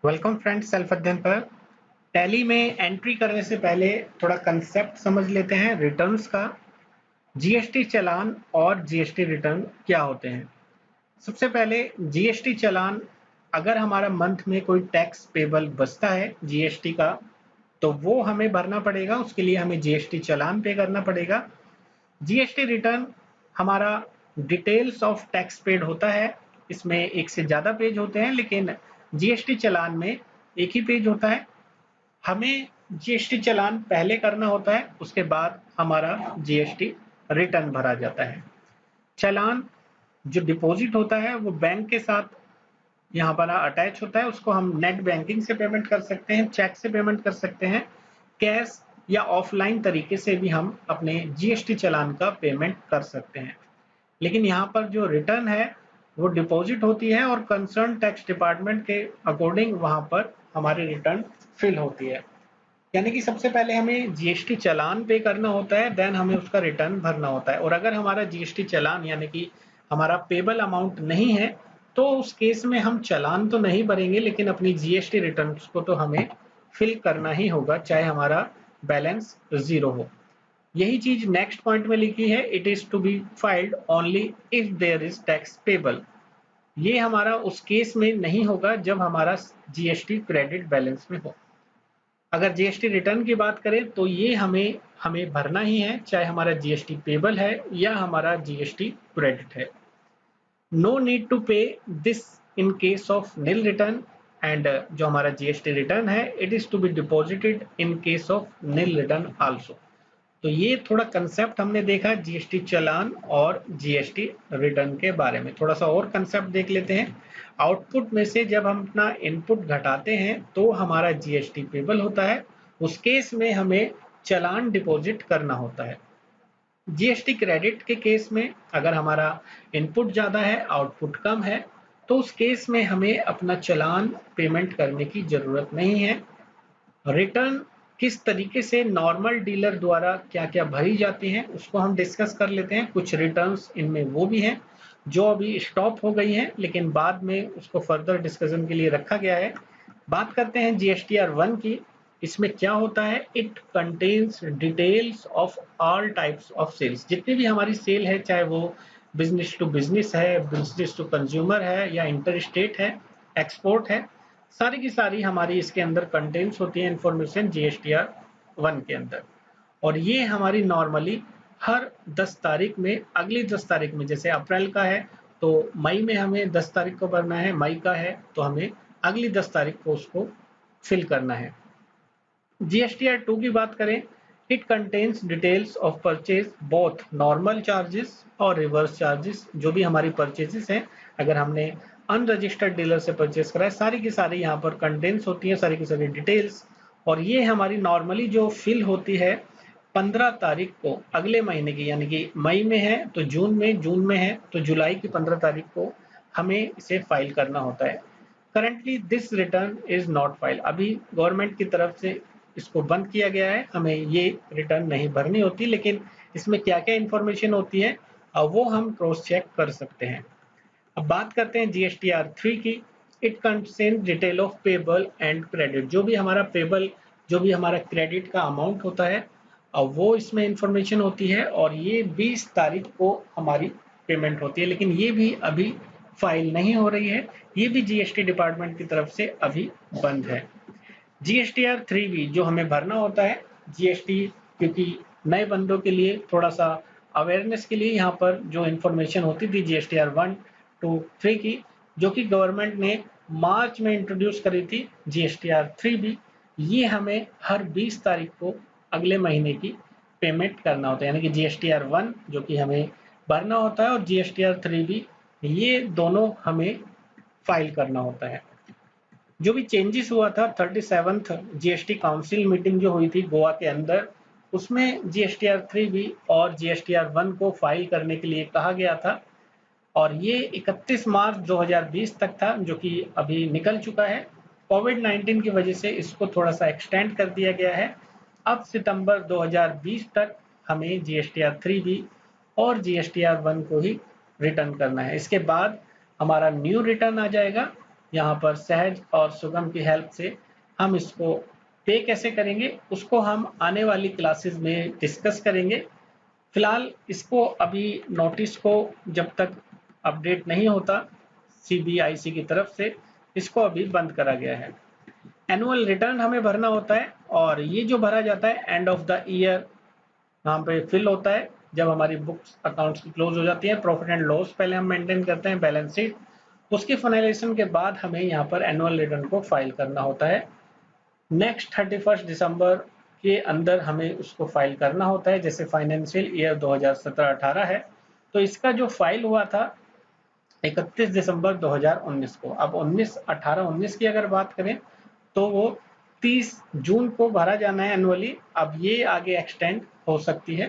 Welcome friends, self अध्ययन पर। Tally में एंट्री करने से पहले थोड़ा कंसेप्ट समझ लेते हैं रिटर्न्स का। जीएसटी चालान और जीएसटी रिटर्न क्या होते हैं। सबसे पहले जीएसटी चालान, अगर हमारा मंथ में कोई टैक्स पेबल बचता है जीएसटी का, तो वो हमें भरना पड़ेगा। उसके लिए हमें जीएसटी चालान पे करना पड़ेगा। जीएसटी रिटर्न हमारा डिटेल्स ऑफ टैक्स पेड होता है। इसमें एक से ज़्यादा पेज होते हैं, लेकिन जीएसटी चालान में एक ही पेज होता है। हमें जीएसटी चालान पहले करना होता है, उसके बाद हमारा जीएसटी रिटर्न भरा जाता है। चालान जो डिपॉजिट होता है वो बैंक के साथ यहाँ पर अटैच होता है। उसको हम नेट बैंकिंग से पेमेंट कर सकते हैं, चेक से पेमेंट कर सकते हैं, कैश या ऑफलाइन तरीके से भी हम अपने जीएसटी चालान का पेमेंट कर सकते हैं। लेकिन यहाँ पर जो रिटर्न है वो डिपॉजिट होती है और कंसर्न टैक्स डिपार्टमेंट के अकॉर्डिंग वहाँ पर हमारी रिटर्न फिल होती है। यानी कि सबसे पहले हमें जीएसटी चालान पे करना होता है, देन हमें उसका रिटर्न भरना होता है। और अगर हमारा जीएसटी चालान यानी कि हमारा पेबल अमाउंट नहीं है, तो उस केस में हम चालान तो नहीं भरेंगे, लेकिन अपनी जीएसटी रिटर्न को तो हमें फिल करना ही होगा, चाहे हमारा बैलेंस जीरो हो। यही चीज नेक्स्ट पॉइंट में लिखी है, it is to be filed only if there is tax payable. ये हमारा उस केस में नहीं होगा जब हमारा जीएसटी क्रेडिट बैलेंस में हो। अगर जीएसटी रिटर्न की बात करें तो ये हमें हमें भरना ही है, चाहे हमारा जीएसटी पेबल है या हमारा जीएसटी क्रेडिट है। No need to pay this in case of nil return. And जो हमारा जीएसटी रिटर्न है, it is to be deposited in case of nil return also. तो ये थोड़ा कंसेप्ट हमने देखा जीएसटी चालान और जीएसटी रिटर्न के बारे में। थोड़ा सा और कंसेप्ट देख लेते हैं। आउटपुट में से जब हम अपना इनपुट घटाते हैं तो हमारा जीएसटी पेबल होता है। उस केस में हमें चालान डिपॉजिट करना होता है। जीएसटी क्रेडिट के केस में अगर हमारा इनपुट ज़्यादा है, आउटपुट कम है, तो उस केस में हमें अपना चालान पेमेंट करने की ज़रूरत नहीं है। रिटर्न किस तरीके से नॉर्मल डीलर द्वारा क्या-क्या भरी जाती हैं, उसको हम डिस्कस कर लेते हैं। कुछ रिटर्न्स इनमें वो भी हैं जो अभी स्टॉप हो गई हैं, लेकिन बाद में उसको फर्दर डिस्कशन के लिए रखा गया है। बात करते हैं जीएसटीआर 1 की। इसमें क्या होता है, it contains details of all types of sales. जितनी भी हमारी सेल है, चाहे वो बिजनेस टू बिजनेस है, बिजनेस टू कंज्यूमर है या इंटर स्टेट है, एक्सपोर्ट है, सारी की सारी हमारी इसके अंदर कंटेंट्स होती है इंफॉर्मेशन जीएसटीआर 1 के अंदर। और ये हमारी नॉर्मली हर 10 तारीख में, अगली 10 तारीख में, जैसे अप्रैल का है तो मई में हमें 10 तारीख को भरना है, मई का है तो हमें अगली 10 तारीख को उसको फिल करना है। जीएसटीआर 2 की बात करें, it contains details of purchase both normal charges और रिवर्स चार्जेस। जो भी हमारी परचेजेस हैं, अगर हमने अनरजिस्टर्ड डीलर से परचेज करा है, सारी की सारी यहाँ पर कंटेंट्स होती है, सारी की सारी डिटेल्स। और ये हमारी नॉर्मली जो फिल होती है 15 तारीख को अगले महीने की, यानी कि मई में है तो जून में, जून में है तो जुलाई की 15 तारीख को हमें इसे फाइल करना होता है। Currently this return is not file. अभी गवर्नमेंट की तरफ से इसको बंद किया गया है, हमें ये रिटर्न नहीं भरनी होती, लेकिन इसमें क्या क्या इंफॉर्मेशन होती है वो हम क्रॉस चेक कर सकते हैं। अब बात करते हैं जीएसटीआर 3 की। It contains detail of payable and credit. जो भी हमारा पेबल, जो भी हमारा क्रेडिट का अमाउंट होता है, वो इसमें इंफॉर्मेशन होती है। और ये 20 तारीख को हमारी पेमेंट होती है, लेकिन ये भी अभी फाइल नहीं हो रही है। ये भी जीएसटी डिपार्टमेंट की तरफ से अभी बंद है। जीएसटीआर 3 भी जो हमें भरना होता है, जीएसटी, क्योंकि नए बंदों के लिए थोड़ा सा अवेयरनेस के लिए यहाँ पर जो इन्फॉर्मेशन होती थी जीएसटीआर 1 टू 3 की, जो कि गवर्नमेंट ने मार्च में इंट्रोड्यूस करी थी, जीएसटीआर 3 भी, ये हमें हर 20 तारीख को अगले महीने की पेमेंट करना होता है। यानी कि जीएसटीआर 1 जो कि हमें भरना होता है और जीएसटीआर 3 भी, ये दोनों हमें फाइल करना होता है। जो भी चेंजेस हुआ था 37th जीएसटी काउंसिल मीटिंग जो हुई थी गोवा के अंदर, उसमें जीएसटीआर 3 भी और जीएसटीआर 1 को फाइल करने के लिए कहा गया था। और ये 31 मार्च 2020 तक था, जो कि अभी निकल चुका है। कोविड-19 की वजह से इसको थोड़ा सा एक्सटेंड कर दिया गया है। अब सितंबर 2020 तक हमें जीएसटीआर 3 भी और जीएसटीआर 1 को ही रिटर्न करना है। इसके बाद हमारा न्यू रिटर्न आ जाएगा यहाँ पर सहज और सुगम की हेल्प से हम इसको पे कैसे करेंगे उसको हम आने वाली क्लासेस में डिस्कस करेंगे। फिलहाल इसको अभी नोटिस को जब तक अपडेट नहीं होता सीबीआईसी की तरफ से, इसको अभी बंद करा गया है। एनुअल रिटर्न हमें भरना होता है और ये जो भरा जाता है एंड ऑफ द ईयर यहाँ पे फिल होता है जब हमारी बुक्स अकाउंट्स की क्लोज हो जाती है। प्रॉफिट एंड लॉस पहले हम मेंटेन करते हैं, बैलेंस शीट, उसकी फाइनलाइजेशन के बाद हमें यहाँ पर एनुअल रिटर्न को फाइल करना होता है। नेक्स्ट 31 दिसंबर के अंदर हमें उसको फाइल करना होता है। जैसे फाइनेंशियल ईयर 2017-18 है तो इसका जो फाइल हुआ था 31 दिसंबर 2019 को। अब 19 की अगर बात करें तो वो 30 जून को भरा जाना है एनुअली। अब ये आगे एक्सटेंड हो सकती है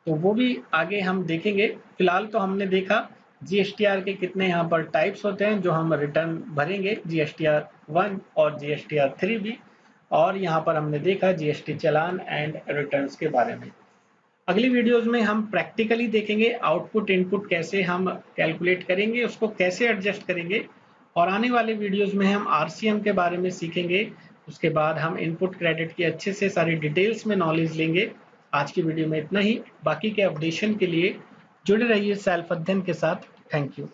तो वो भी आगे हम देखेंगे। फिलहाल तो हमने देखा जीएसटीआर के कितने यहाँ पर टाइप्स होते हैं जो हम रिटर्न भरेंगे, जीएसटीआर 1 और जीएसटीआर 3 भी, और यहाँ पर हमने देखा जीएसटी चालान एंड रिटर्न्स के बारे में। अगली वीडियोस में हम प्रैक्टिकली देखेंगे आउटपुट इनपुट कैसे हम कैलकुलेट करेंगे, उसको कैसे एडजस्ट करेंगे, और आने वाले वीडियोस में हम आरसीएम के बारे में सीखेंगे। उसके बाद हम इनपुट क्रेडिट की अच्छे से सारी डिटेल्स में नॉलेज लेंगे। आज की वीडियो में इतना ही। बाकी के अपडेशन के लिए जुड़े रहिए सेल्फ अध्ययन के साथ। Thank you.